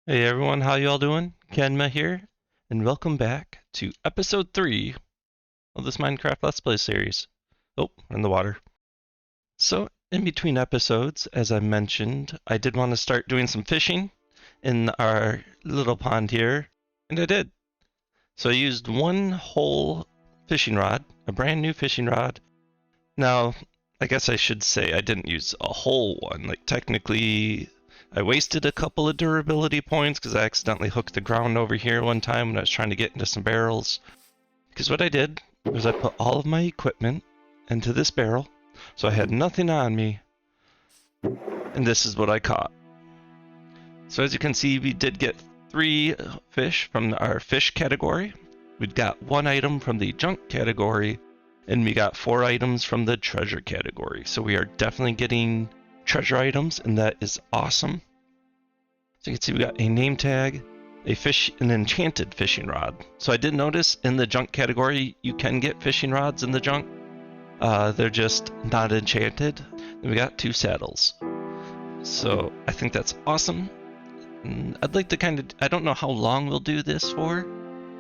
Hey everyone, how y'all doing? Kenma here, and welcome back to episode 3 of this Minecraft Let's Play series. Oh, in the water. So, in between episodes, as I mentioned, I did want to start doing some fishing in our little pond here, and I did. So I used one whole fishing rod, a brand new fishing rod. Now, I guess I should say I didn't use a whole one. Like, technically, I wasted a couple of durability points because I accidentally hooked the ground over here one time when I was trying to get into some barrels. Because what I did was I put all of my equipment into this barrel, so I had nothing on me, and this is what I caught. So as you can see, we did get 3 fish from our fish category. We got 1 item from the junk category, and we got 4 items from the treasure category. So we are definitely getting treasure items, and that is awesome. So you can see we got a name tag, an enchanted fishing rod. So I did notice in the junk category you can get fishing rods in the junk. They're just not enchanted. Then we got 2 saddles. So I think that's awesome. And I'd like to I don't know how long we'll do this for,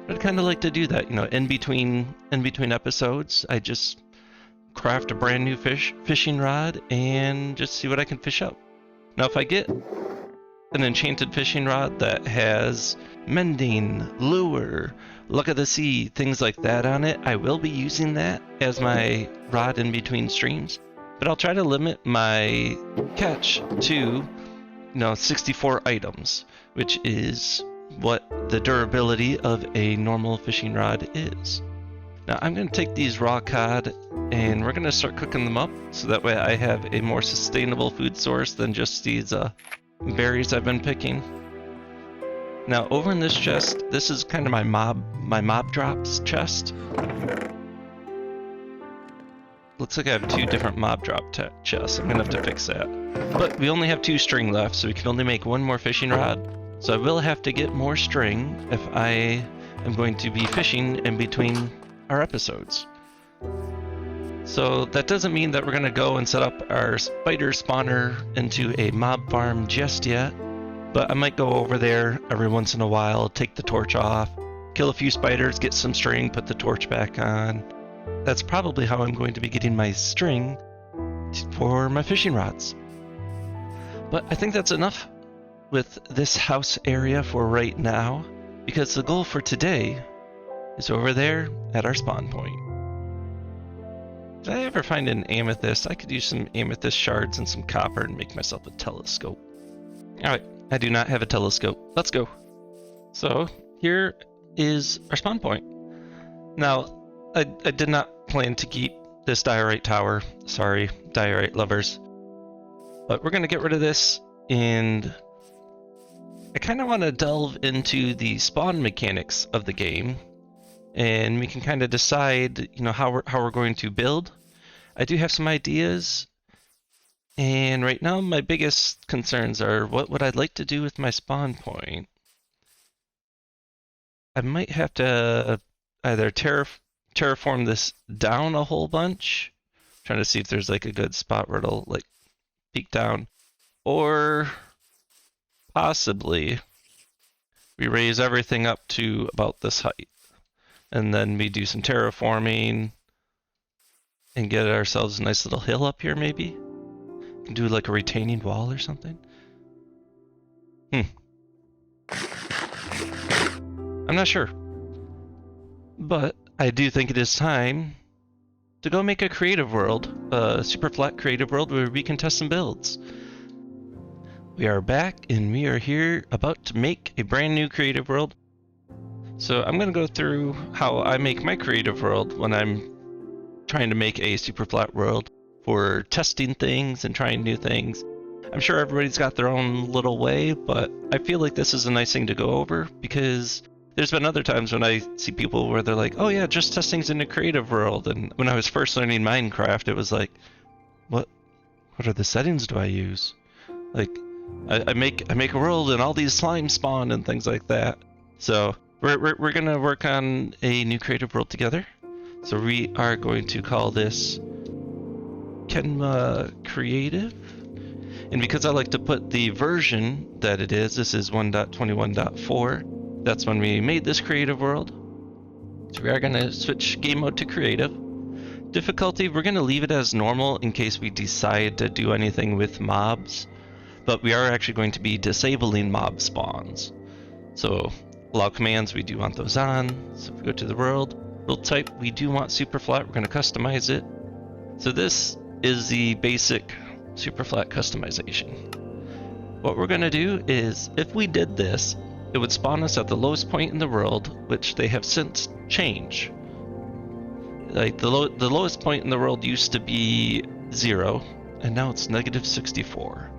but I'd kind of like to do that. In between episodes, I just craft a brand new fishing rod and just see what I can fish up. Now, if I get an enchanted fishing rod that has mending, lure, luck of the sea, things like that on it, I will be using that as my rod in between streams. But I'll try to limit my catch to 64 items, which is what the durability of a normal fishing rod is. Now I'm going to take these raw cod and we're going to start cooking them up so that way I have a more sustainable food source than just these berries I've been picking. Now over in this chest, this is kind of my mob drops chest. Looks like I have 2 different mob drop chests. I'm going to have to fix that. But we only have 2 string left, so we can only make 1 more fishing rod. So I will have to get more string if I am going to be fishing in between our episodes. So that doesn't mean that we're going to go and set up our spider spawner into a mob farm just yet. But I might go over there every once in a while, take the torch off, kill a few spiders, get some string, put the torch back on. That's probably how I'm going to be getting my string for my fishing rods. But I think that's enough with this house area for right now, because the goal for today is over there at our spawn point. Did I ever find an amethyst? I could use some amethyst shards and some copper and make myself a telescope. Alright, I do not have a telescope. Let's go. So, here is our spawn point. Now, I did not plan to keep this diorite tower. Sorry, diorite lovers. But we're going to get rid of this, and I kind of want to delve into the spawn mechanics of the game, and we can kind of decide, how we're going to build. I do have some ideas, and right now my biggest concerns are what would I like to do with my spawn point. I might have to either terraform this down a whole bunch, trying to see if there's like a good spot where it'll like peek down, or possibly we raise everything up to about this height and then we do some terraforming and get ourselves a nice little hill up here. Maybe do like a retaining wall or something. I'm not sure, but I do think it is time to go make a creative world, a super flat creative world where we can test some builds. We are back and we are here about to make a brand new creative world. So I'm going to go through how I make my creative world when I'm trying to make a super flat world for testing things and trying new things. I'm sure everybody's got their own little way, but I feel like this is a nice thing to go over because there's been other times when I see people where they're like, oh yeah, just testings in a creative world. And when I was first learning Minecraft, it was like, what are the settings do I use? Like, I make a world and all these slimes spawn and things like that. So we're gonna work on a new creative world together. So we are going to call this Kenma Creative. And because I like to put the version that it is, this is 1.21.4, that's when we made this creative world. So we are going to switch game mode to creative. Difficulty, we're going to leave it as normal in case we decide to do anything with mobs, but we are actually going to be disabling mob spawns. So allow commands, we do want those on. So if we go to the world type, we do want super flat. We're going to customize it. So this is the basic super flat customization. What we're going to do is, if we did this, it would spawn us at the lowest point in the world, which they have since changed. Like the lowest point in the world used to be 0, and now it's -64.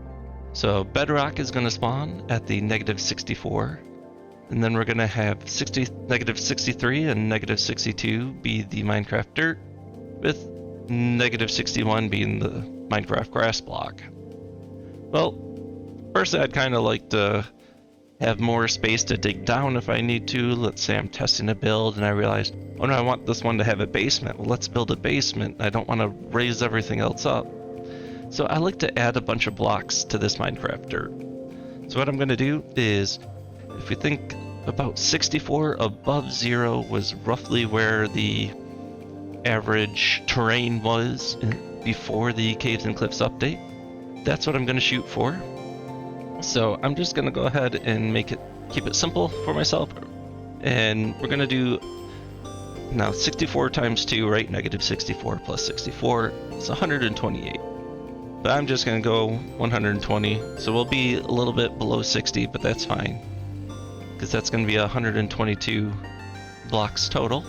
So bedrock is going to spawn at the -64, and then we're going to have -63 and -62 be the Minecraft dirt, with -61 being the Minecraft grass block. Well, personally, I'd kind of like to have more space to dig down if I need to. Let's say I'm testing a build and I realize, oh no, I want this one to have a basement. Well, let's build a basement. I don't want to raise everything else up. So I like to add a bunch of blocks to this Minecraft dirt. So what I'm going to do is, if we think about 64 above 0 was roughly where the average terrain was before the Caves and Cliffs update, that's what I'm going to shoot for. So I'm just going to go ahead and keep it simple for myself, and we're going to do now 64 times 2, right? -64 plus 64 is 128. But I'm just going to go 120, so we'll be a little bit below 60, but that's fine, because that's going to be 122 blocks total.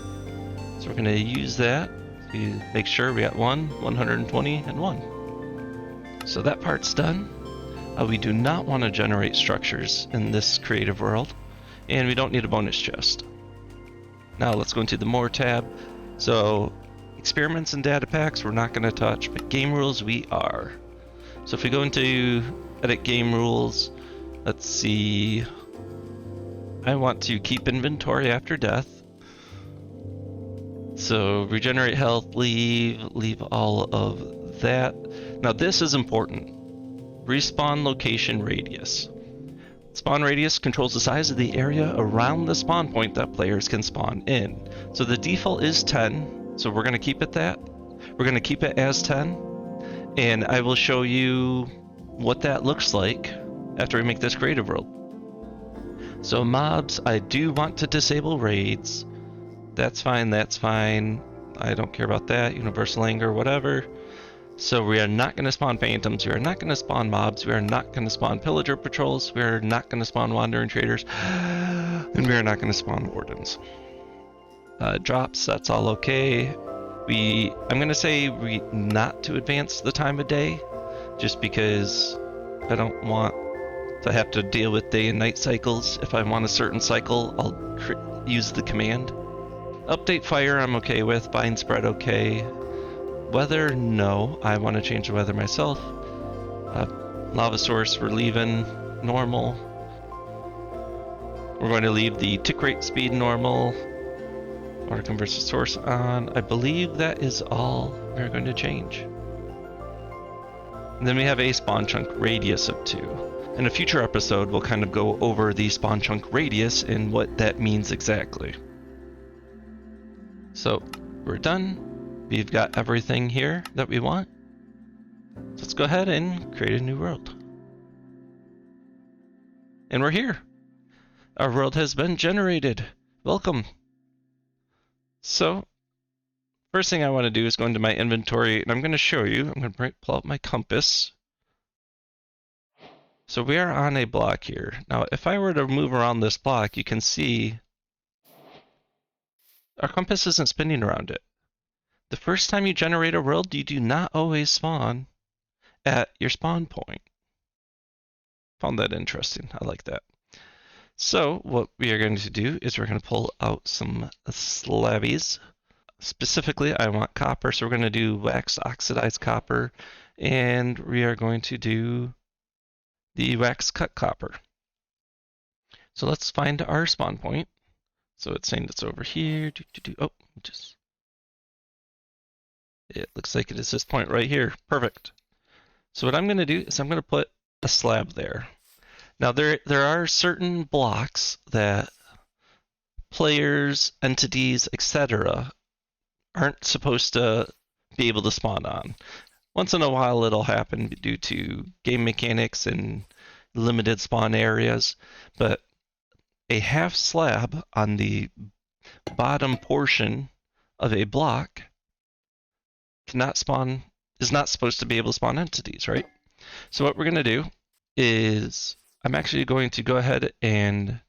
So we're going to use that to make sure we got 120, and 1. So that part's done. We do not want to generate structures in this creative world, and we don't need a bonus chest. Now let's go into the More tab. So experiments and data packs we're not going to touch, but game rules we are. So if we go into edit game rules, let's see, I want to keep inventory after death. So regenerate health, leave all of that. Now this is important. Respawn location radius. Spawn radius controls the size of the area around the spawn point that players can spawn in. So the default is 10, so we're going to keep it that. We're going to keep it as 10, and I will show you what that looks like after we make this creative world. So mobs, I do want to disable raids. That's fine, that's fine. I don't care about that. Universal anger, whatever. So we are not going to spawn phantoms, we are not going to spawn mobs, we are not going to spawn pillager patrols, we are not going to spawn wandering traders, and we are not going to spawn wardens. Drops, that's all okay. I'm going to say not to advance the time of day, just because I don't want to have to deal with day and night cycles. If I want a certain cycle, I'll use the command. Update fire I'm okay with, bind spread okay. Weather, no. I want to change the weather myself. Lava source, we're leaving normal. We're going to leave the tick rate speed normal. Water conversion source on. I believe that is all we're going to change. And then we have a spawn chunk radius of 2. In a future episode, we'll kind of go over the spawn chunk radius and what that means exactly. So we're done. We've got everything here that we want. So let's go ahead and create a new world. And we're here. Our world has been generated. Welcome. So, first thing I want to do is go into my inventory, and I'm going to show you. I'm going to pull out my compass. So we are on a block here. Now, if I were to move around this block, you can see our compass isn't spinning around it. The first time you generate a world, you do not always spawn at your spawn point. Found that interesting. I like that. So what we are going to do is we're going to pull out some slabbies. Specifically, I want copper, so we're going to do wax oxidized copper, and we are going to do the wax cut copper. So let's find our spawn point. So it's saying it's over here. Oh, it looks like it is this point right here. Perfect. So what I'm going to do is I'm going to put a slab there. Now there are certain blocks that players, entities, etc. aren't supposed to be able to spawn on. Once in a while it'll happen due to game mechanics and limited spawn areas, but a half slab on the bottom portion of a block cannot spawn, is not supposed to be able to spawn entities, right? So what we're going to do is I'm actually going to go ahead and,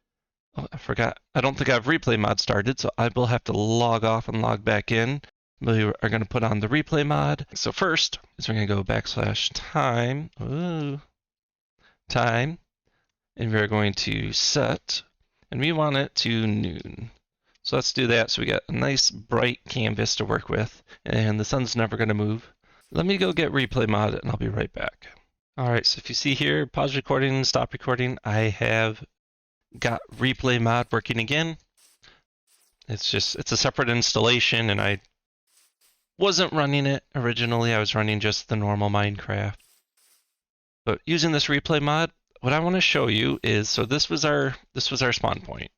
oh, I forgot, I don't think I have replay mod started, so I will have to log off and log back in. We are going to put on the replay mod. So first is we're going to go /time, time, and we're going to set, and we want it to noon. So let's do that so we got a nice bright canvas to work with, and the sun's never going to move. Let me go get replay mod and I'll be right back. Alright, so if you see here, pause recording, stop recording, I have got replay mod working again. It's a separate installation, and I wasn't running it originally. I was running just the normal Minecraft. But using this replay mod, what I want to show you is, so this was our spawn point.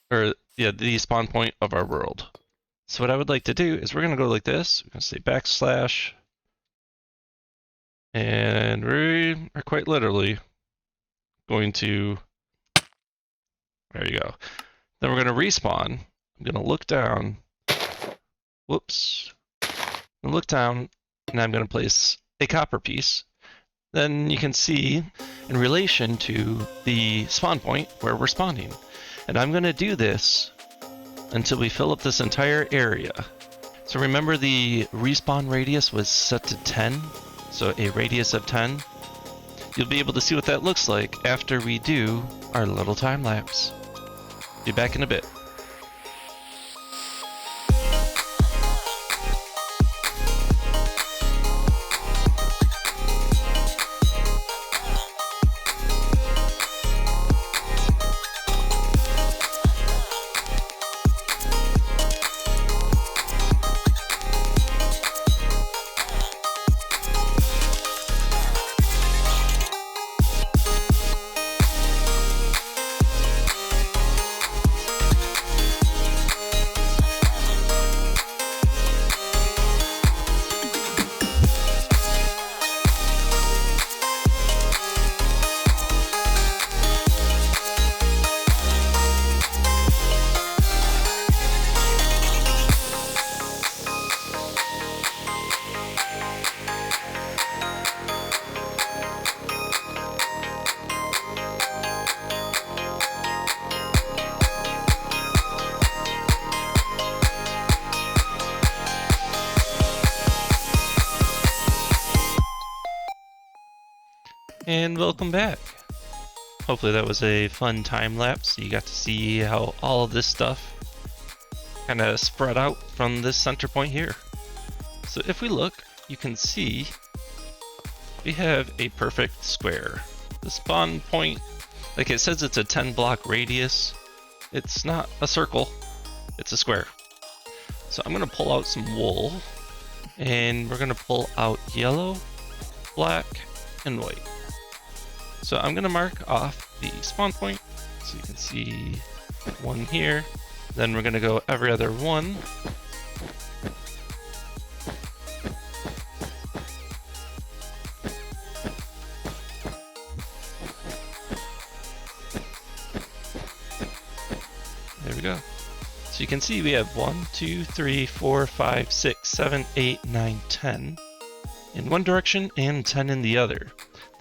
Or yeah, the spawn point of our world. So what I would like to do is we're going to go like this. We're going to say /, and we are quite literally going to, there you go. Then we're going to respawn. I'm going to look down. Whoops. I'm look down, and I'm going to place a copper piece. Then you can see in relation to the spawn point where we're spawning. And I'm going to do this until we fill up this entire area. So remember the respawn radius was set to 10, so a radius of 10. You'll be able to see what that looks like after we do our little time lapse. Be back in a bit. And welcome back. Hopefully that was a fun time lapse. You got to see how all of this stuff kind of spread out from this center point here. So if we look, you can see we have a perfect square. The spawn point, like it says, it's a 10 block radius. It's not a circle, it's a square. So I'm gonna pull out some wool, and we're gonna pull out yellow, black, and white. So I'm gonna mark off the spawn point, so you can see one here. Then we're gonna go every other one. There we go. So you can see we have 1, 2, 3, 4, 5, 6, 7, 8, 9, 10 in one direction and 10 in the other.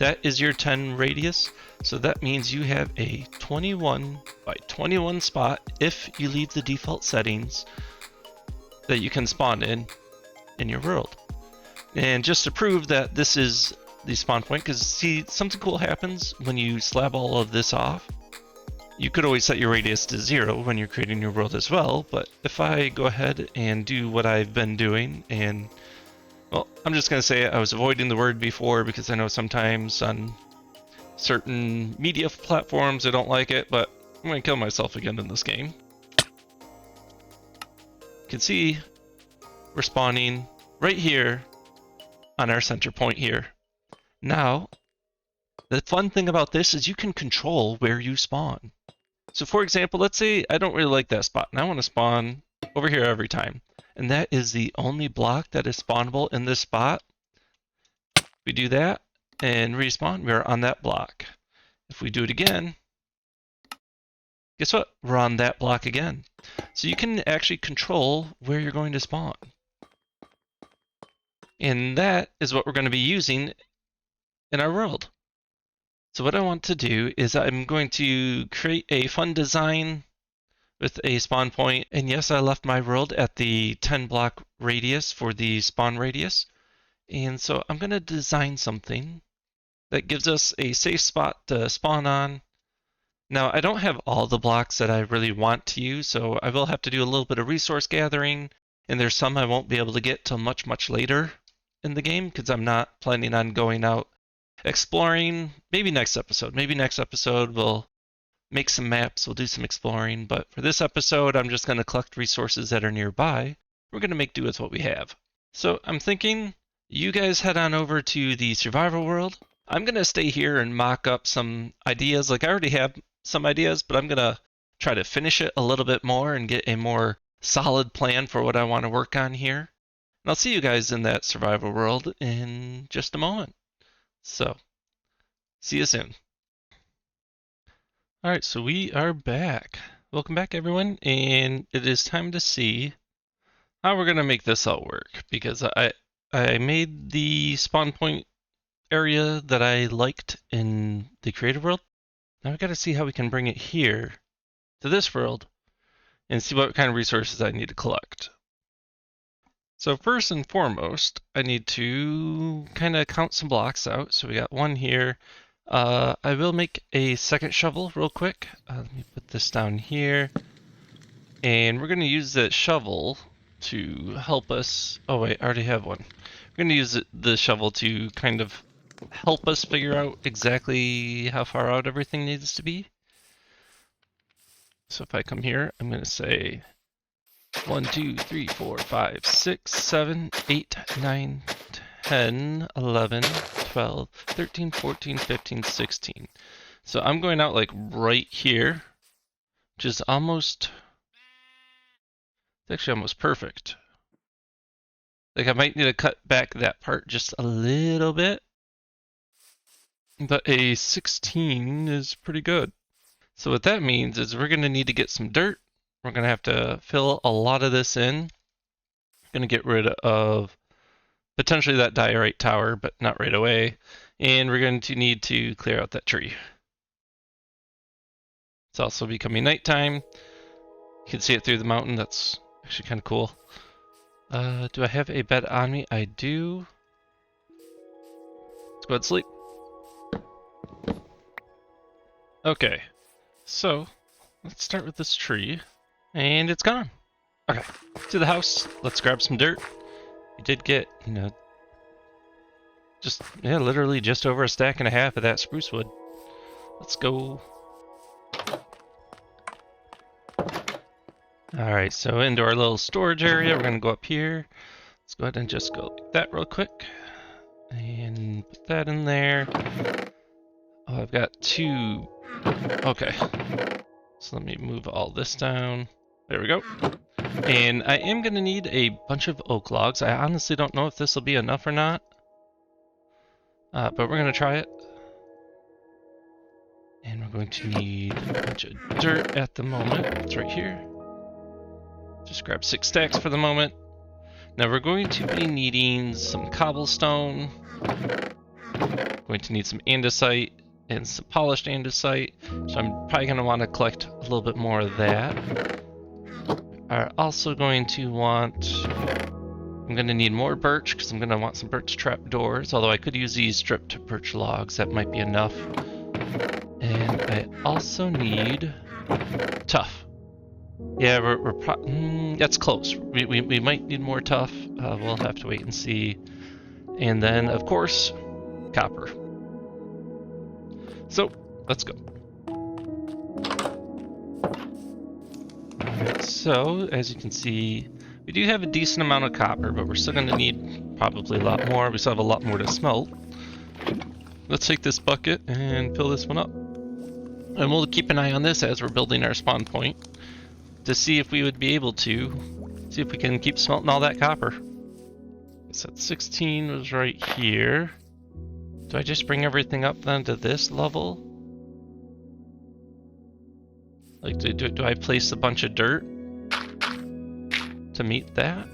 That is your 10 radius, so that means you have a 21 by 21 spot if you leave the default settings that you can spawn in your world. And just to prove that this is the spawn point, because see, something cool happens when you slab all of this off. You could always set your radius to 0 when you're creating your world as well, but if I go ahead and do what I've been doing, and well, I'm just going to say I was avoiding the word before because I know sometimes on certain media platforms I don't like it, but I'm going to kill myself again in this game. You can see we're spawning right here on our center point here. Now, the fun thing about this is you can control where you spawn. So for example, let's say I don't really like that spot and I want to spawn over here every time. And that is the only block that is spawnable in this spot. We do that and respawn, we're on that block. If we do it again, guess what? We're on that block again. So you can actually control where you're going to spawn. And that is what we're going to be using in our world. So what I want to do is I'm going to create a fun design with a spawn point. And yes, I left my world at the 10 block radius for the spawn radius. And so I'm going to design something that gives us a safe spot to spawn on. Now, I don't have all the blocks that I really want to use, so I will have to do a little bit of resource gathering. And there's some I won't be able to get till much, much later in the game because I'm not planning on going out exploring. Maybe next episode. Maybe next episode we'll make some maps, we'll do some exploring. But for this episode, I'm just going to collect resources that are nearby. We're going to make do with what we have. So I'm thinking you guys head on over to the survival world. I'm going to stay here and mock up some ideas. Like I already have some ideas, but I'm going to try to finish it a little bit more and get a more solid plan for what I want to work on here. And I'll see you guys in that survival world in just a moment. So, see you soon. Alright, so we are back. Welcome back, everyone, and it is time to see how we're going to make this all work, because I made the spawn point area that I liked in the creative world. Now we got to see how we can bring it here to this world and see what kind of resources I need to collect. So first and foremost, I need to kind of count some blocks out. So we got one here. I will make a second shovel real quick. Let me put this down here. And we're going to use that shovel to help us. Oh wait, I already have one. We're going to use the shovel to kind of help us figure out exactly how far out everything needs to be. So if I come here, I'm going to say 1, 2, 3, 4, 5, 6, 7, 8, 9, 10, 11, 12, 13, 14, 15, 16. So I'm going out like right here, which is almost, it's actually almost perfect. Like I might need to cut back that part just a little bit, but a 16 is pretty good. So what that means is we're going to need to get some dirt. We're going to have to fill a lot of this in. Going to get rid of potentially that diorite tower, but not right away. And we're going to need to clear out that tree. It's also becoming nighttime. You can see it through the mountain. That's actually kind of cool. Do I have a bed on me? I do. Let's go ahead and sleep. Okay, so let's start with this tree. And it's gone. Okay, to the house. Let's grab some dirt. We did get, literally just over a stack and a half of that spruce wood. Let's go. Alright, so into our little storage area, we're going to go up here. Let's go ahead and just go like that real quick. And put that in there. Oh, I've got 2. Okay. So let me move all this down. There we go. And I am going to need a bunch of oak logs. I honestly don't know if this will be enough or not. But we're going to try it. And we're going to need a bunch of dirt at the moment. It's right here. Just grab 6 stacks for the moment. Now we're going to be needing some cobblestone. Going to need some andesite and some polished andesite. So I'm probably going to want to collect a little bit more of that. Are also going to want, I'm going to need more birch because I'm going to want some birch trap doors, although I could use these stripped birch logs, that might be enough. And I also need tough. Yeah, that's close. We might need more tough. We'll have to wait and see. And then, of course, copper. So, let's go. Alright, so as you can see, We do have a decent amount of copper, but we're still going to need probably a lot more. We still have a lot more to smelt. Let's take this bucket and fill this one up. And we'll keep an eye on this as we're building our spawn point to see if we would be able to see if we can keep smelting all that copper. So 16 was right here. Do I just bring everything up then to this level? Like, do I place a bunch of dirt to meet that?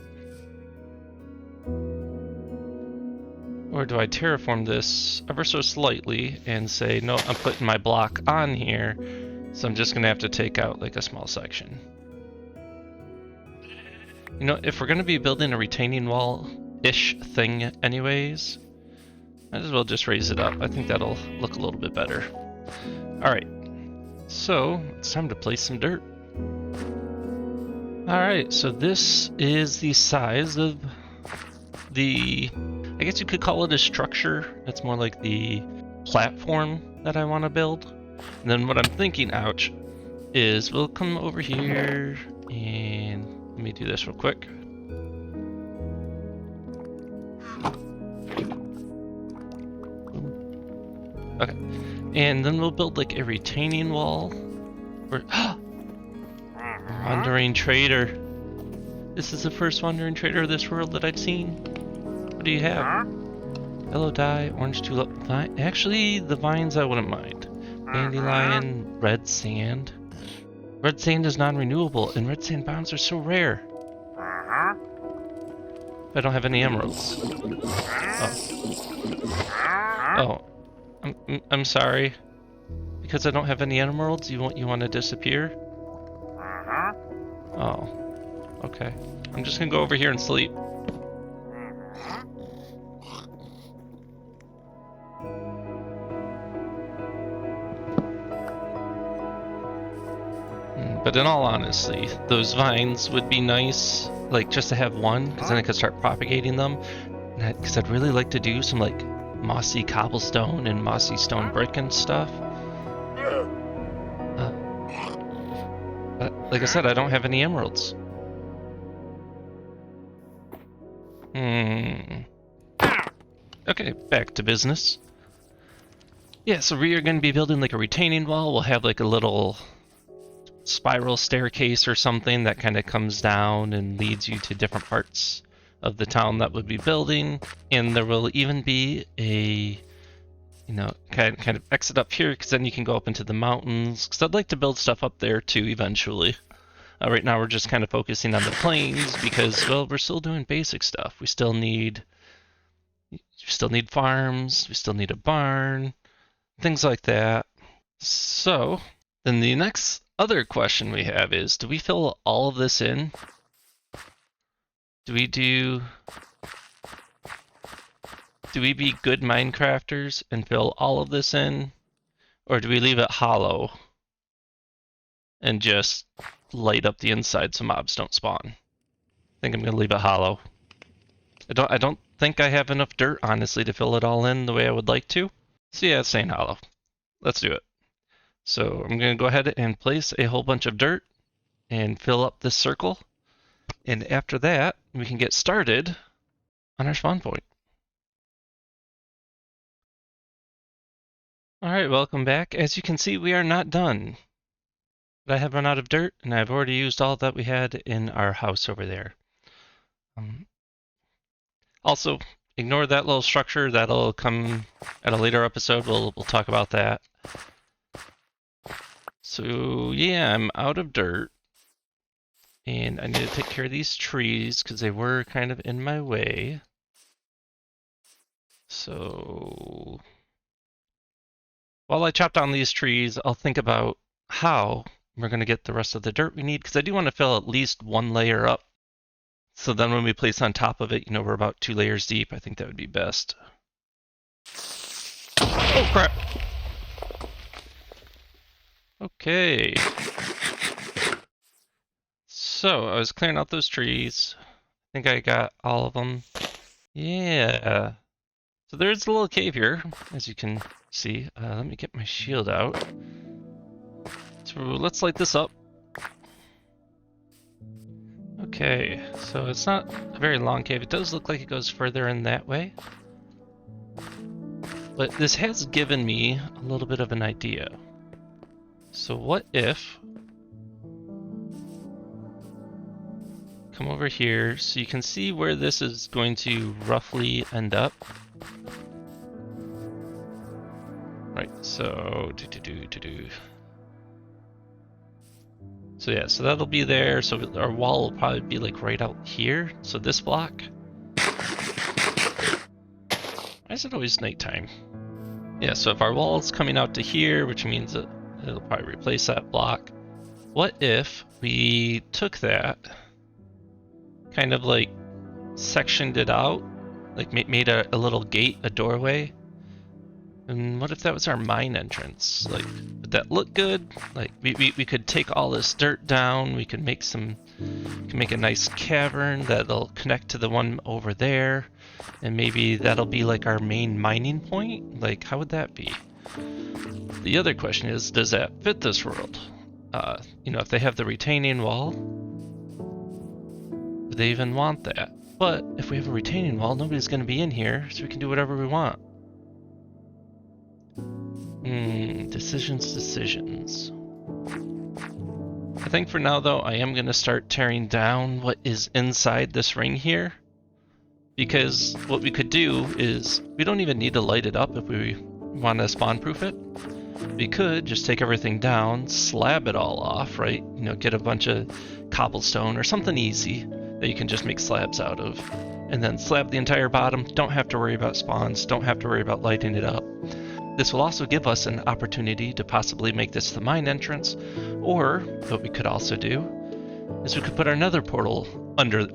Or do I terraform this ever so slightly and say, no, I'm putting my block on here, so I'm just gonna have to take out like a small section. You know, if we're gonna be building a retaining wall-ish thing anyways, might as well just raise it up. I think that'll look a little bit better. Alright, so it's time to place some dirt. Alright, so this is the size of the, I guess you could call it a structure. It's more like the platform that I want to build. And then what I'm thinking, ouch, is we'll come over here and let me do this real quick. Okay, and then we'll build like a retaining wall. Wandering trader. This is the first wandering trader of this world that I've seen. What do you have? Yellow dye, orange tulip vine. Actually, the vines I wouldn't mind. Dandelion, red sand. Red sand is non-renewable, and red sand bounds are so rare. I don't have any emeralds. Oh. I'm sorry. Because I don't have any emeralds, you want to disappear? Oh. Okay. I'm just gonna go over here and sleep. But in all honesty, those vines would be nice, like just to have one, because then I could start propagating them. Because I'd really like to do some like mossy cobblestone and mossy stone brick and stuff. But like I said, I don't have any emeralds. Okay, back to business. Yeah, so we are going to be building like a retaining wall. We'll have like a little spiral staircase or something that kind of comes down and leads you to different parts of the town that would be building. And there will even be a, you know, kind of exit up here, because then you can go up into the mountains. Because I'd like to build stuff up there too eventually. Right now we're just kind of focusing on the plains because, well, we're still doing basic stuff. We still need farms, we still need a barn, things like that. So then the next other question we have is, do we fill all of this in? Do we be good Minecrafters and fill all of this in? Or do we leave it hollow and just light up the inside so mobs don't spawn? I think I'm gonna leave it hollow. I don't think I have enough dirt, honestly, to fill it all in the way I would like to. So yeah, it's saying hollow. Let's do it. So I'm gonna go ahead and place a whole bunch of dirt and fill up this circle. And after that, we can get started on our spawn point. Alright, welcome back. As you can see, we are not done. But I have run out of dirt, and I've already used all that we had in our house over there. Also, ignore that little structure. That'll come at a later episode. We'll talk about that. So yeah, I'm out of dirt. And I need to take care of these trees because they were kind of in my way. So while I chop down these trees, I'll think about how we're going to get the rest of the dirt we need, because I do want to fill at least one layer up. So then when we place on top of it, you know, we're about 2 layers deep. I think that would be best. Oh, crap. Okay. So I was clearing out those trees. I think I got all of them. Yeah. So there's a little cave here, as you can see. Let me get my shield out. So let's light this up. Okay. Okay, so it's not a very long cave. It does look like it goes further in that way. But this has given me a little bit of an idea. So what if... Come over here so you can see where this is going to roughly end up. Right, so... So yeah, so that'll be there. So our wall will probably be like right out here. So this block. Why is it always nighttime? Yeah, so if our wall's coming out to here, which means that it'll probably replace that block. What if we took that, kind of like sectioned it out, like made a little gate, a doorway? And what if that was our mine entrance? Like, would that look good? Like, we could take all this dirt down. We could make a nice cavern that'll connect to the one over there, and maybe that'll be like our main mining point. Like, how would that be? The other question is, does that fit this world? You know, if they have the retaining wall, do they even want that? But if we have a retaining wall, nobody's going to be in here, so we can do whatever we want. Decisions. I think for now, though, I am going to start tearing down what is inside this ring here. Because what we could do is, we don't even need to light it up if we want to spawn-proof it. We could just take everything down, slab it all off, right? You know, get a bunch of cobblestone or something easy that you can just make slabs out of. And then slab the entire bottom. Don't have to worry about spawns. Don't have to worry about lighting it up. This will also give us an opportunity to possibly make this the mine entrance, or what we could also do is we could put our nether portal under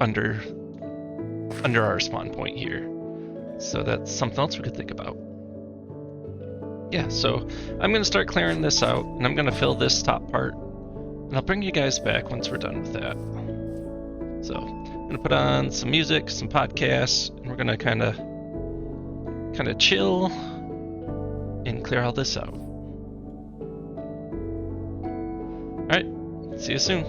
our spawn point here. So that's something else we could think about. Yeah, so I'm going to start clearing this out, and I'm going to fill this top part, and I'll bring you guys back once we're done with that. So I'm going to put on some music, some podcasts, and we're going to kind of chill and clear all this out. Alright, see you soon.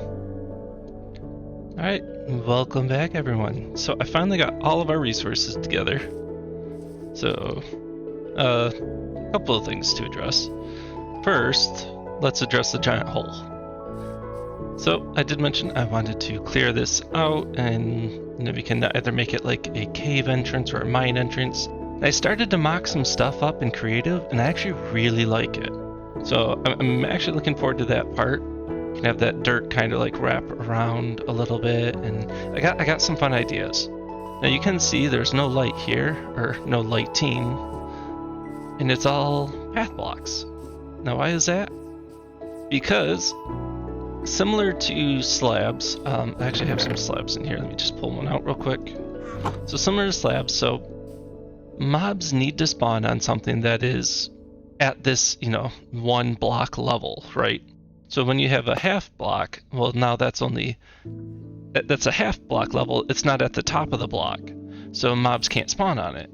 Alright, welcome back everyone. So I finally got all of our resources together. So, a couple of things to address. First, let's address the giant hole. So I did mention I wanted to clear this out, and we can either make it like a cave entrance or a mine entrance. I started to mock some stuff up in creative, and I actually really like it. So I'm actually looking forward to that part. You can have that dirt kind of like wrap around a little bit, and I got some fun ideas. Now you can see there's no light here, or no lighting, and it's all path blocks. Now why is that? Because similar to slabs, I actually have some slabs in here. Let me just pull one out real quick. So similar to slabs, so mobs need to spawn on something that is at this, 1 block level, right? So when you have a half block, well, now that's a half block level. It's not at the top of the block, so mobs can't spawn on it.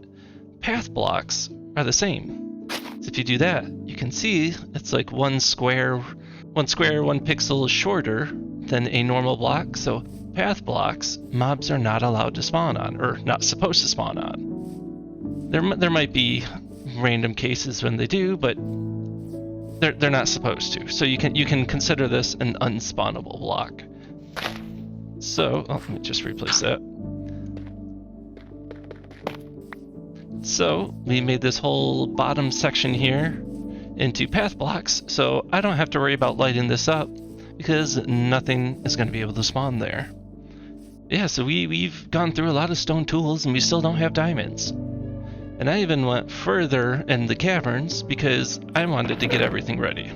Path blocks are the same. So if you do that, you can see it's like one square, 1 pixel shorter than a normal block. So path blocks, mobs are not allowed to spawn on, or not supposed to spawn on. There might be random cases when they do, but they're not supposed to. So you can consider this an unspawnable block. So let me just replace that. So we made this whole bottom section here into path blocks, so I don't have to worry about lighting this up because nothing is going to be able to spawn there. Yeah, so we've gone through a lot of stone tools and we still don't have diamonds. And I even went further in the caverns because I wanted to get everything ready.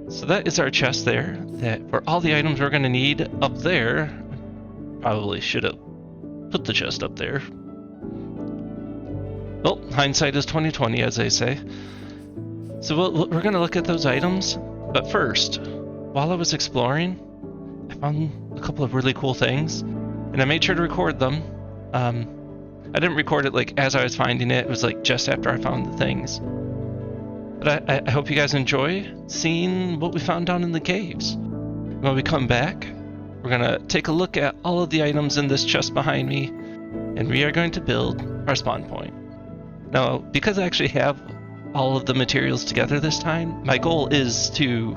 So that is our chest there, that for all the items we're going to need up there. Probably should have put the chest up there. Well, hindsight is 20/20, as they say. So we're going to look at those items, but first, while I was exploring, I found a couple of really cool things, and I made sure to record them. I didn't record it like as I was finding it. It was like just after I found the things. But I hope you guys enjoy seeing what we found down in the caves. When we come back, We're gonna take a look at all of the items in this chest behind me, and we are going to build our spawn point. Now, because I actually have all of the materials together this time, my goal is to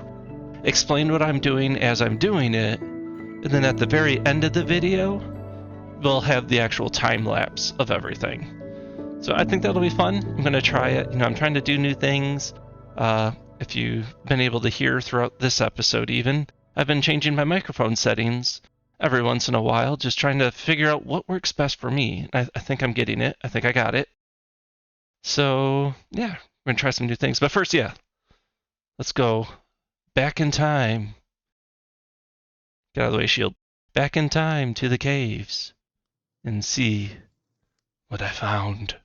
explain what I'm doing as I'm doing it, and then at the very end of the video, we'll have the actual time lapse of everything. So I think that'll be fun. I'm gonna try it. You know, I'm trying to do new things. If you've been able to hear throughout this episode even, I've been changing my microphone settings every once in a while, just trying to figure out what works best for me. I think I'm getting it. I think I got it. So yeah, we're gonna try some new things. But first, yeah, let's go back in time. Get out of the way, shield. Back in time to the caves and see what I found.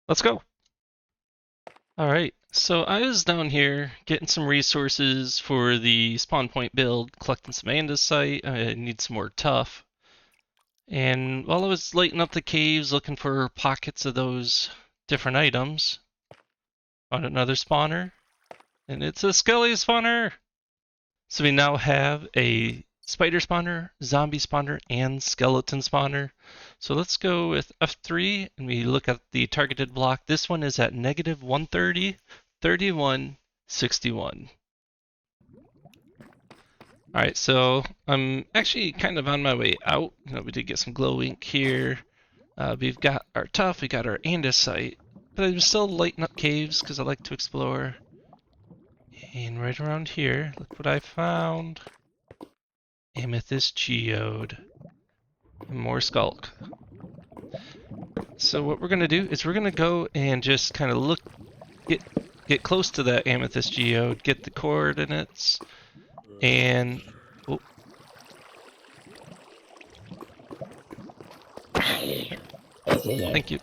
Let's go. All right, so I was down here getting some resources for the spawn point build, collecting some andesite. I need some more tuff. And while I was lighting up the caves, looking for pockets of those different items, found another spawner, and it's a skelly spawner. So we now have a spider spawner, zombie spawner, and skeleton spawner. So let's go with F3 and we look at the targeted block. This one is at negative 130, 31, 61. Alright, so I'm actually kind of on my way out. You know, we did get some glow ink here. We've got our tuff, we got our andesite. But I'm still lighting up caves because I like to explore. And right around here, look what I found. Amethyst geode. And more skulk. So what we're gonna do is we're gonna go and just kind of look, get close to that amethyst geode, get the coordinates, and oh. Thank you.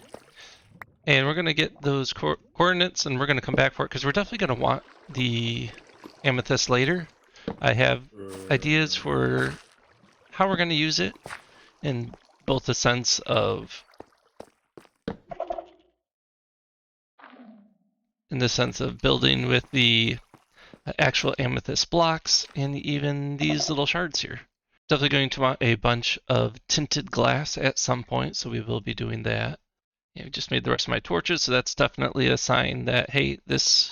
And we're gonna get those coordinates, and we're gonna come back for it because we're definitely gonna want the amethyst later. I have ideas for how we're gonna use it in both the sense of building with the actual amethyst blocks and even these little shards here. Definitely going to want a bunch of tinted glass at some point, so we will be doing that. Yeah, we just made the rest of my torches, so that's definitely a sign that, hey, this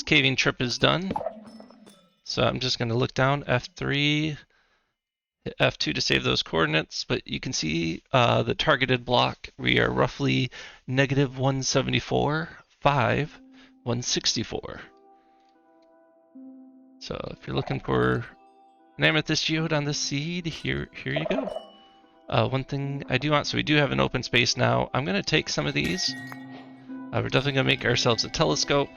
caving trip is done. So I'm just going to look down, F3, hit F2 to save those coordinates, but you can see the targeted block. We are roughly negative 174, 5, 164. So if you're looking for an amethyst geode on this seed, here you go. One thing I do want, so we do have an open space now. I'm going to take some of these. We're definitely going to make ourselves a telescope.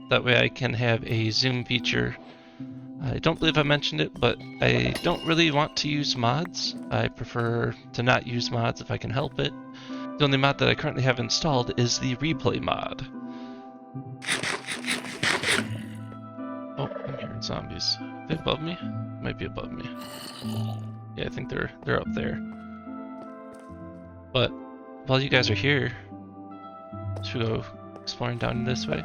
That way I can have a zoom feature. I don't believe I mentioned it, but I don't really want to use mods. I prefer to not use mods if I can help it. The only mod that I currently have installed is the replay mod. Oh, I'm hearing zombies. Are they above me? Might be above me. Yeah, I think they're up there. But while you guys are here, should we go exploring down this way?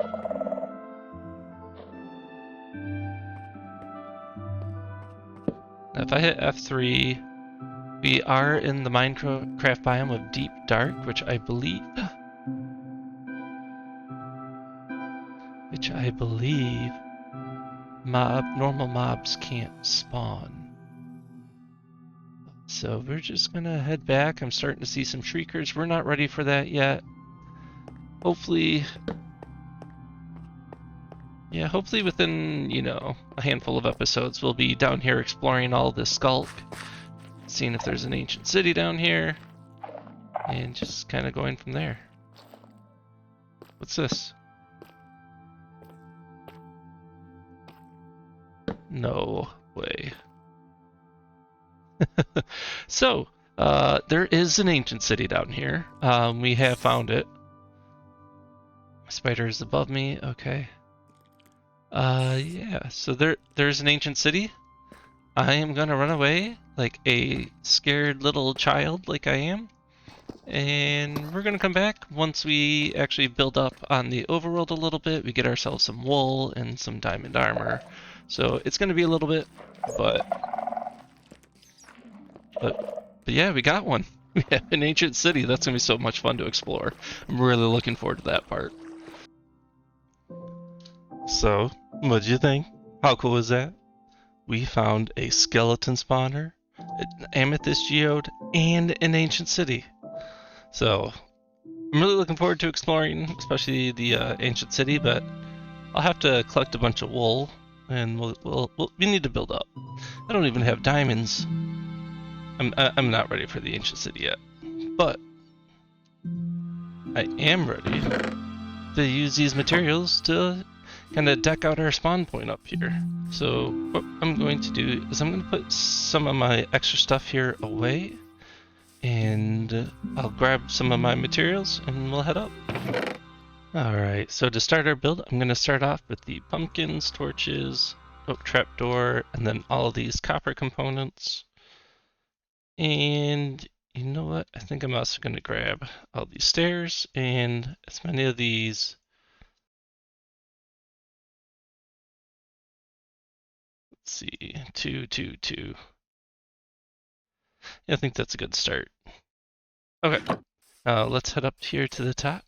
Now if I hit F3, we are in the Minecraft biome of Deep Dark, which I believe normal mobs can't spawn. So we're just gonna head back. I'm starting to see some shriekers. We're not ready for that yet. Hopefully within, you know, a handful of episodes, we'll be down here exploring all this skulk, seeing if there's an ancient city down here, and just kind of going from there. What's this? No way. So, there is an ancient city down here. We have found it. My spider is above me. Okay. Yeah. So there's an ancient city. I am gonna run away like a scared little child, like I am. And we're going to come back once we actually build up on the overworld a little bit. We get ourselves some wool and some diamond armor. So it's going to be a little bit, but yeah, we got one. We have an ancient city. That's going to be so much fun to explore. I'm really looking forward to that part. So, what'd you think? How cool is that? We found a skeleton spawner, an amethyst geode, and an ancient city. So, I'm really looking forward to exploring, especially the ancient city, but I'll have to collect a bunch of wool, and we need to build up. I don't even have diamonds. I'm not ready for the ancient city yet, but I am ready to use these materials to kind of deck out our spawn point up here. So what I'm going to do is I'm going to put some of my extra stuff here away, and I'll grab some of my materials and we'll head up. Alright, so to start our build, I'm going to start off with the pumpkins, torches, trapdoor, and then all of these copper components. And you know what? I think I'm also going to grab all these stairs and as many of these. Let's see, 2, 2, 2. Yeah, I think that's a good start. Okay, let's head up here to the top.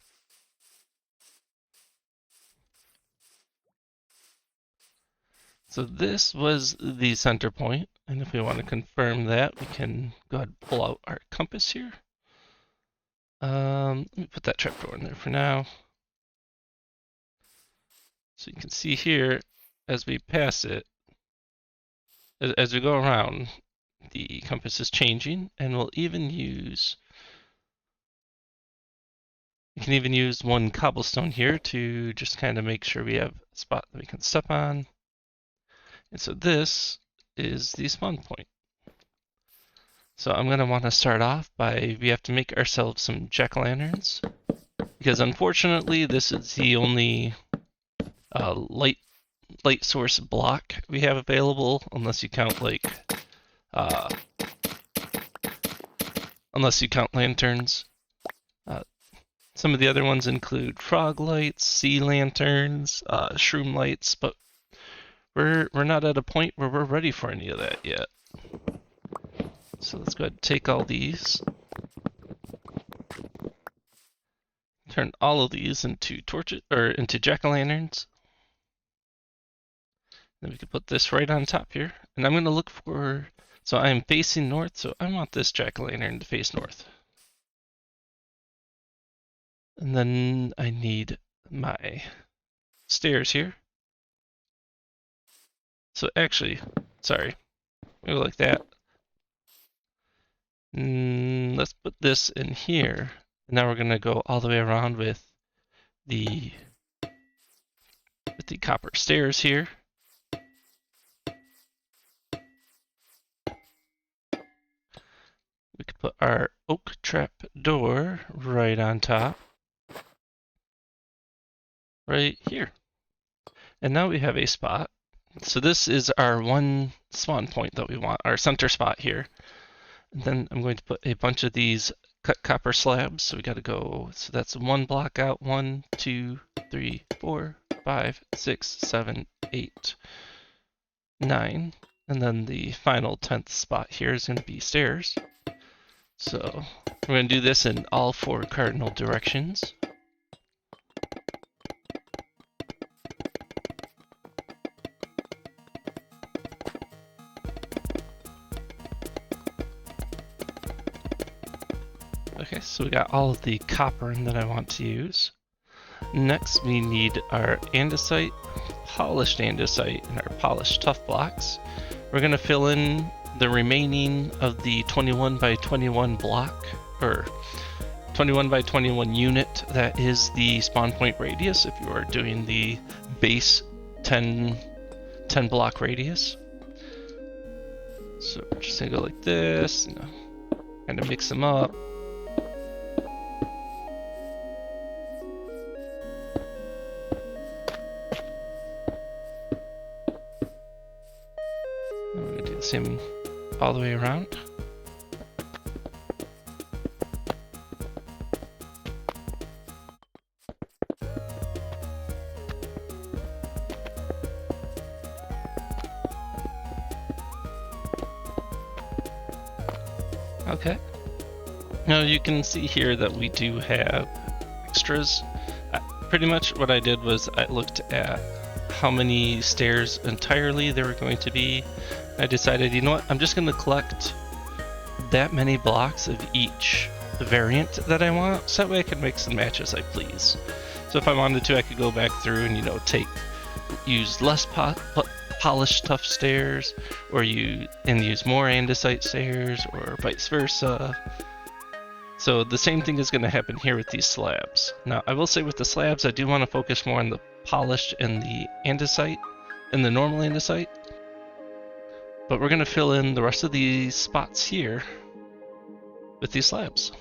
So this was the center point, and if we want to confirm that, we can go ahead and pull out our compass here. Let me put that trapdoor in there for now. So you can see here, as we pass it, as we go around, the compass is changing, and we'll even use, you can even use one cobblestone here to just kind of make sure we have a spot that we can step on. And so this is the spawn point. So I'm going to want to start off by, we have to make ourselves some jack-o'-lanterns, because unfortunately this is the only light source block we have available, unless you count like lanterns. Some of the other ones include frog lights, sea lanterns, shroom lights, but we're not at a point where we're ready for any of that yet. So let's go ahead and take all these, turn all of these into torches or into jack-o'-lanterns. Then we can put this right on top here, and I'm going to look for. So I am facing north, so I want this jack-o'-lantern to face north. And then I need my stairs here. So actually, sorry, maybe like that. Let's put this in here. And now we're gonna go all the way around with the copper stairs here. We could put our oak trap door right on top, right here. And now we have a spot. So this is our one spawn point that we want, our center spot here. And then I'm going to put a bunch of these cut copper slabs. So we got to go, so that's one block out, 1, 2, 3, 4, 5, 6, 7, 8, 9. And then the final 10th spot here is going to be stairs. So we're going to do this in all 4 cardinal directions. Okay, so we got all of the copper that I want to use. Next, we need our andesite, polished andesite, and our polished tough blocks. We're going to fill in the remaining of the 21 by 21 block, or 21 by 21 unit that is the spawn point radius if you are doing the base 10 block radius. So we're just going to go like this, kind of mix them up. Same all the way around. Okay. Now you can see here that we do have extras. Pretty much what I did was I looked at how many stairs entirely there were going to be. I decided, you know what, I'm just going to collect that many blocks of each variant that I want, so that way I can mix and match as I please. So if I wanted to, I could go back through and, you know, use less polished tough stairs, or use more andesite stairs, or vice versa. So the same thing is going to happen here with these slabs. Now I will say with the slabs, I do want to focus more on the polished and the andesite and the normal andesite, but we're going to fill in the rest of these spots here with these slabs.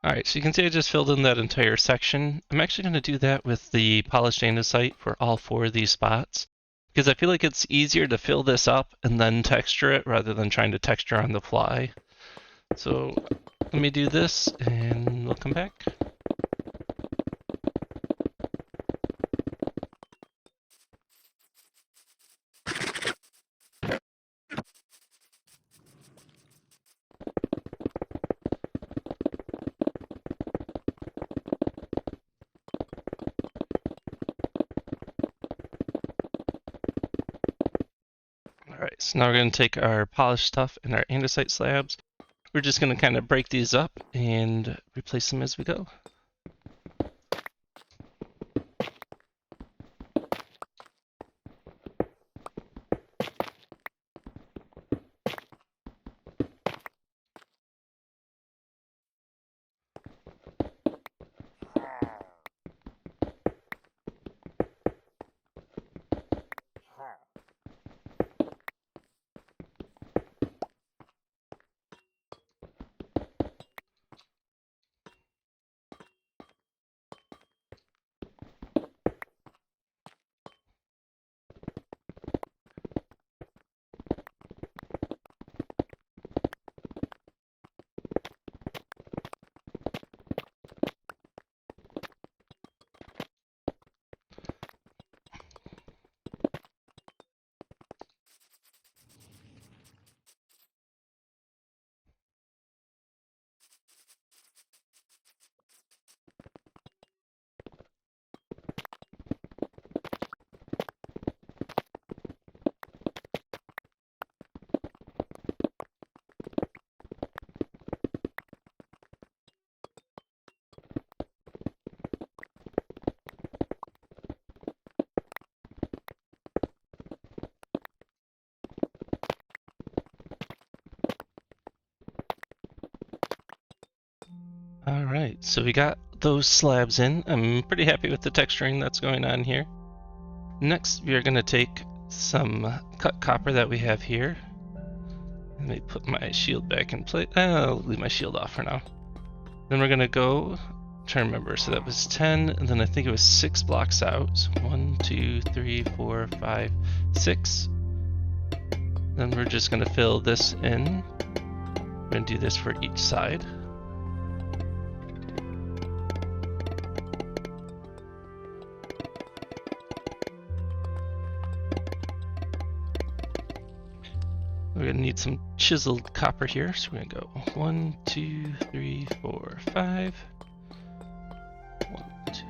Alright, so you can see I just filled in that entire section. I'm actually going to do that with the polished andesite for all 4 of these spots, because I feel like it's easier to fill this up and then texture it rather than trying to texture on the fly. So let me do this and we'll come back. Alright, so now we're going to take our polished stuff and our andesite slabs. We're just going to kind of break these up and replace them as we go. Alright, so we got those slabs in. I'm pretty happy with the texturing that's going on here. Next, we are going to take some cut copper that we have here. Let me put my shield back in place. I'll leave my shield off for now. Then we're going to go, trying to remember, so that was 10, and then I think it was 6 blocks out. So 1, 2, 3, 4, 5, 6. Then we're just going to fill this in. We're going to do this for each side. We're going to need some chiseled copper here, so we're going to go 1, 2, 3, 4, 5. 1, 2.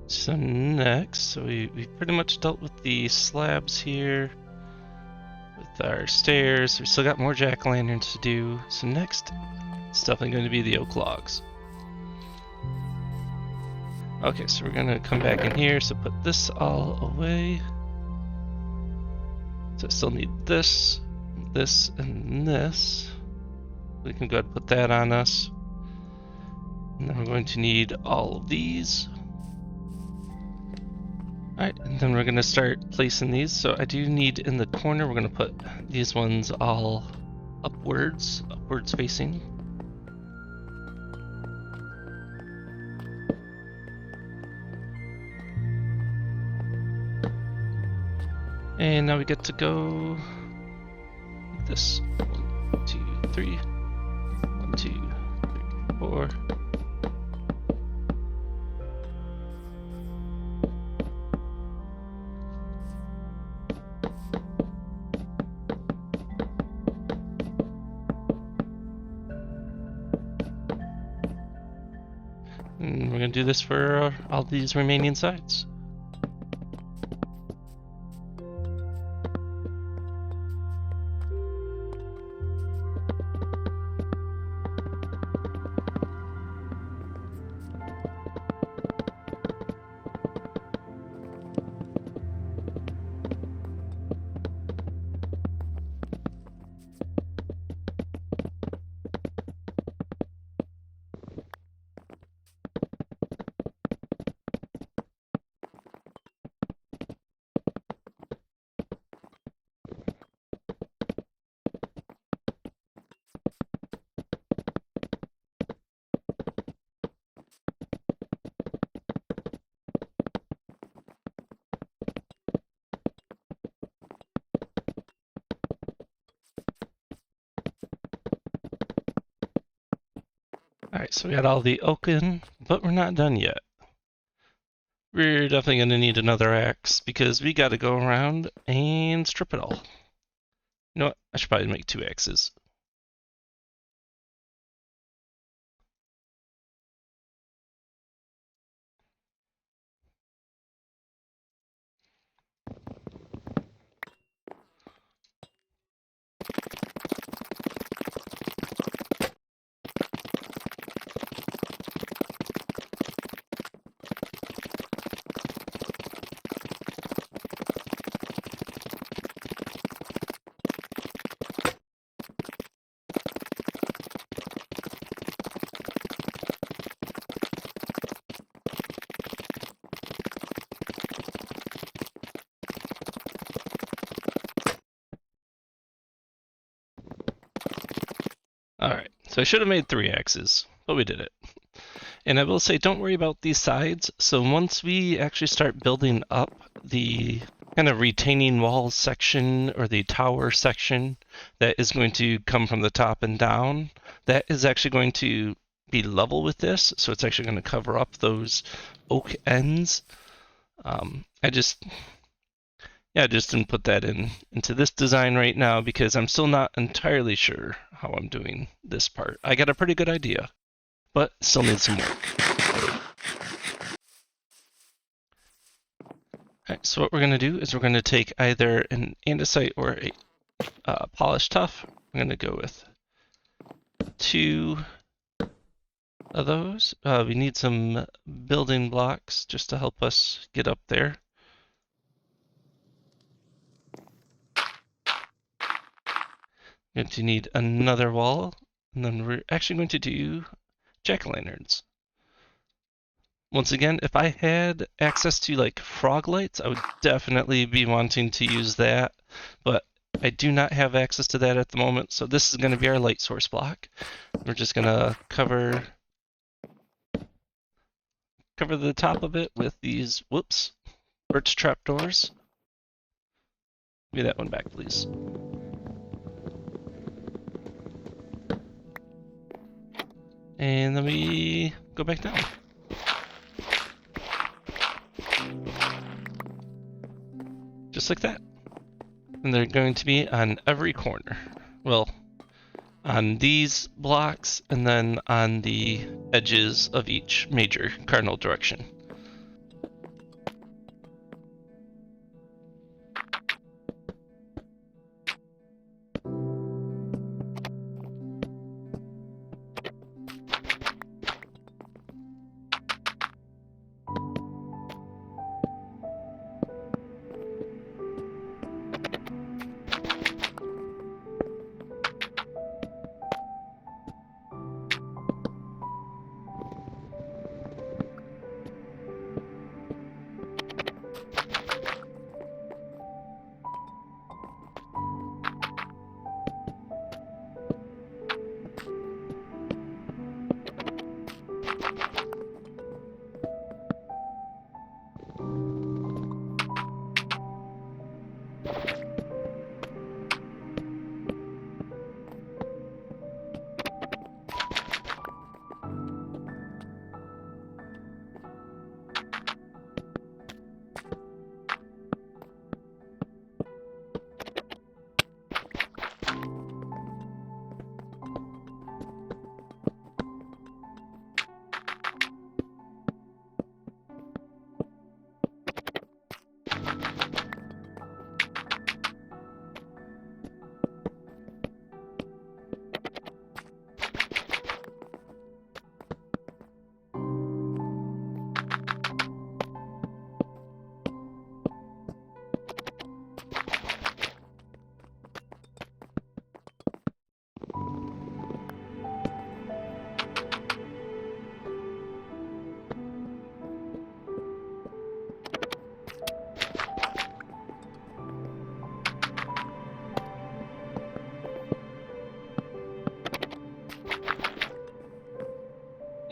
So next, so we pretty much dealt with the slabs here. With our stairs, we still got more jack-o'-lanterns to do. So next, it's definitely going to be the oak logs. Okay, so we're going to come back in here, so put this all away. So I still need this, this, and this. We can go ahead and put that on us. And then we're going to need all of these. Alright, and then we're going to start placing these. So I do need in the corner, we're going to put these ones all upwards facing. And now we get to go like this. 1, 2, 3. 1, 2, 3, 4. And we're going to do this for all these remaining sides. Alright, so we got all the oak in, but we're not done yet. We're definitely going to need another axe because we got to go around and strip it all. You know what? I should probably make 2 axes. Alright, so I should have made 3 axes, but we did it. And I will say, don't worry about these sides. So once we actually start building up the kind of retaining walls section or the tower section that is going to come from the top and down, that is actually going to be level with this. So it's actually going to cover up those oak ends. I just didn't put that into this design right now because I'm still not entirely sure how I'm doing this part. I got a pretty good idea, but still need some work. Alright, so what we're going to do is we're going to take either an andesite or a polished tuff. I'm going to go with 2 of those. We need some building blocks just to help us get up there. Going to need another wall, and then we're actually going to do jack-o'-lanterns. Once again, if I had access to like frog lights, I would definitely be wanting to use that, but I do not have access to that at the moment, so this is going to be our light source block. We're just going to cover the top of it with these, birch trapdoors. Give me that one back, please. And then we go back down. Just like that. And they're going to be on every corner. Well, on these blocks and then on the edges of each major cardinal direction.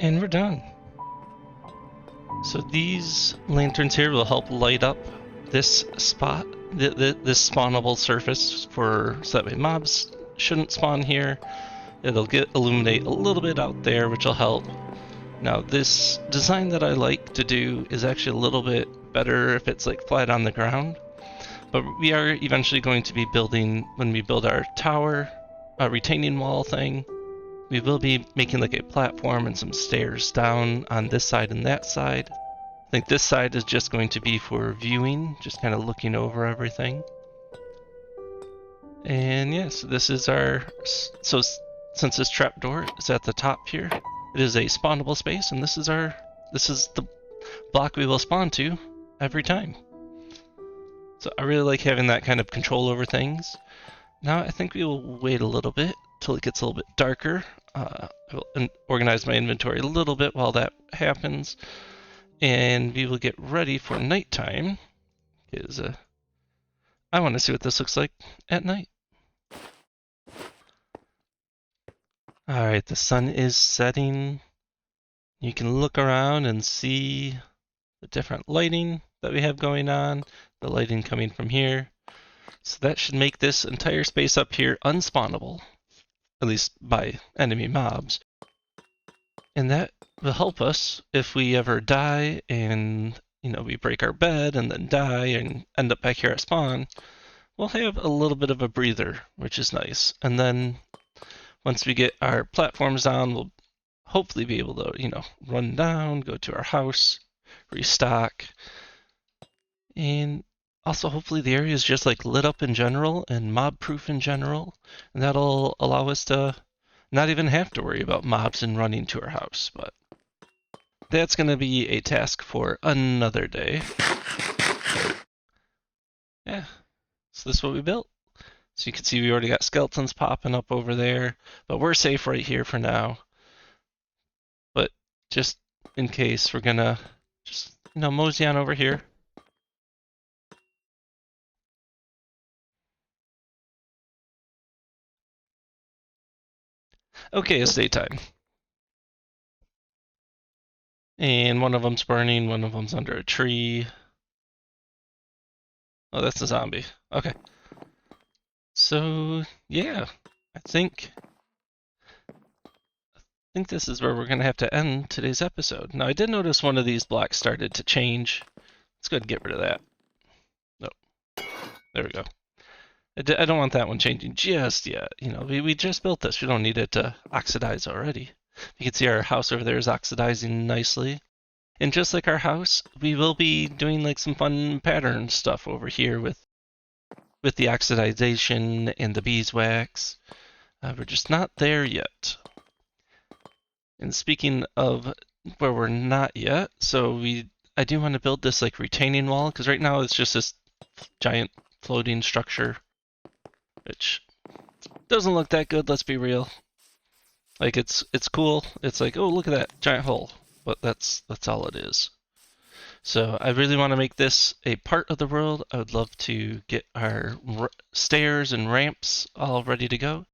And we're done. So these lanterns here will help light up this spot, this spawnable surface, so that way mobs shouldn't spawn here. It'll illuminate a little bit out there, which will help. Now this design that I like to do is actually a little bit better if it's like flat on the ground. But we are eventually going to be building, when we build our tower, a retaining wall thing, we will be making like a platform and some stairs down on this side and that side. I think this side is just going to be for viewing, just kind of looking over everything. And yes, this is so since this trapdoor is at the top here, it is a spawnable space, and this is the block we will spawn to every time. So I really like having that kind of control over things. Now I think we will wait a little bit till it gets a little bit darker. I will organize my inventory a little bit while that happens, and we will get ready for nighttime. Because I want to see what this looks like at night. Alright, the sun is setting. You can look around and see the different lighting that we have going on. The lighting coming from here. So that should make this entire space up here unspawnable, at least by enemy mobs. And that will help us if we ever die and, we break our bed and then die and end up back here at spawn. We'll have a little bit of a breather, which is nice. And then once we get our platforms down, we'll hopefully be able to, run down, go to our house, restock, and also hopefully the area is just like lit up in general and mob-proof in general, and that'll allow us to not even have to worry about mobs and running to our house. But that's going to be a task for another day. Yeah, so this is what we built. So you can see we already got skeletons popping up over there, but we're safe right here for now. But just in case, we're gonna just, mosey on over here. Okay, it's daytime. And one of them's burning, one of them's under a tree. Oh, that's a zombie. Okay. So, yeah, I think this is where we're going to have to end today's episode. Now, I did notice one of these blocks started to change. Let's go ahead and get rid of that. Nope. There we go. I don't want that one changing just yet. We just built this. We don't need it to oxidize already. You can see our house over there is oxidizing nicely. And just like our house, we will be doing like some fun pattern stuff over here with the oxidization and the beeswax. We're just not there yet. And speaking of where we're not yet, so I do want to build this like retaining wall, because right now it's just this giant floating structure, which doesn't look that good, let's be real. Like it's cool. It's like, oh, look at that giant hole, but that's all it is. So I really want to make this a part of the world. I would love to get our stairs and ramps all ready to go.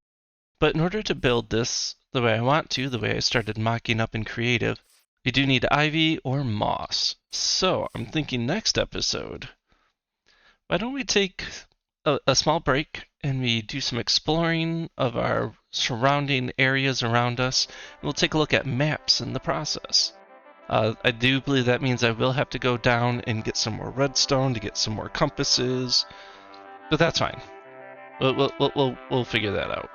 But in order to build this the way I want to, the way I started mocking up in creative, we do need ivy or moss. So I'm thinking next episode, why don't we take a small break and we do some exploring of our surrounding areas around us. And we'll take a look at maps in the process. I do believe that means I will have to go down and get some more redstone to get some more compasses, but that's fine. We'll figure that out.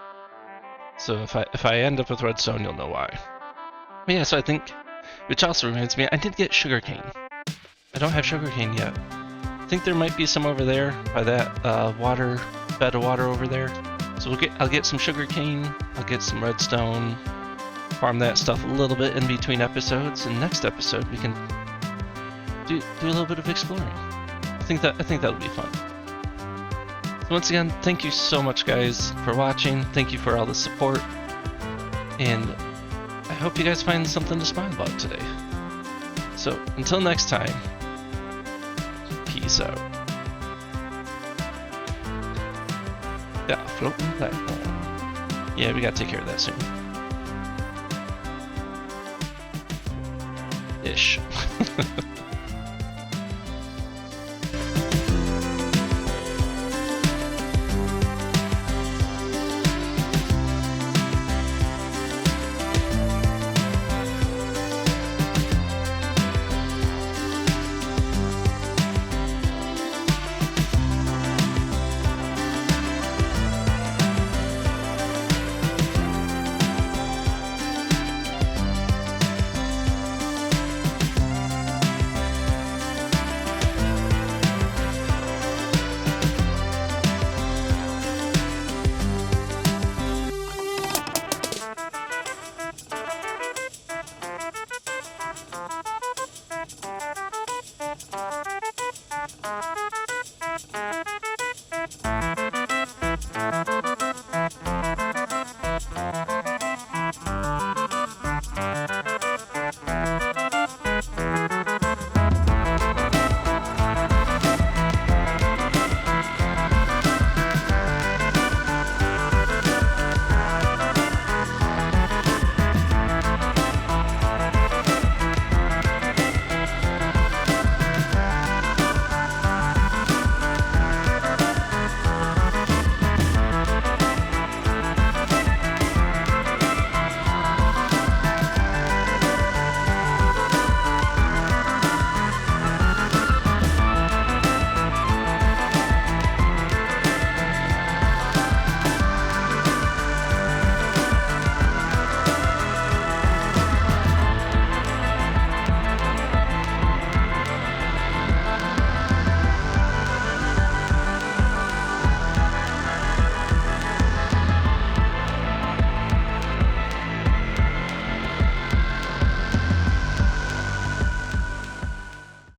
So if I end up with redstone, you'll know why. But yeah, so I think, which also reminds me, I did get sugarcane. I don't have sugarcane yet. I think there might be some over there by that bed of water over there. So I'll get some sugarcane. I'll get some redstone. Farm that stuff a little bit in between episodes, and next episode we can do a little bit of exploring. I think that'll be fun. So once again, thank you so much, guys, for watching. Thank you for all the support, and I hope you guys find something to smile about today. So until next time, peace out. Yeah, floating platform. Yeah, we gotta take care of that soon. Ish.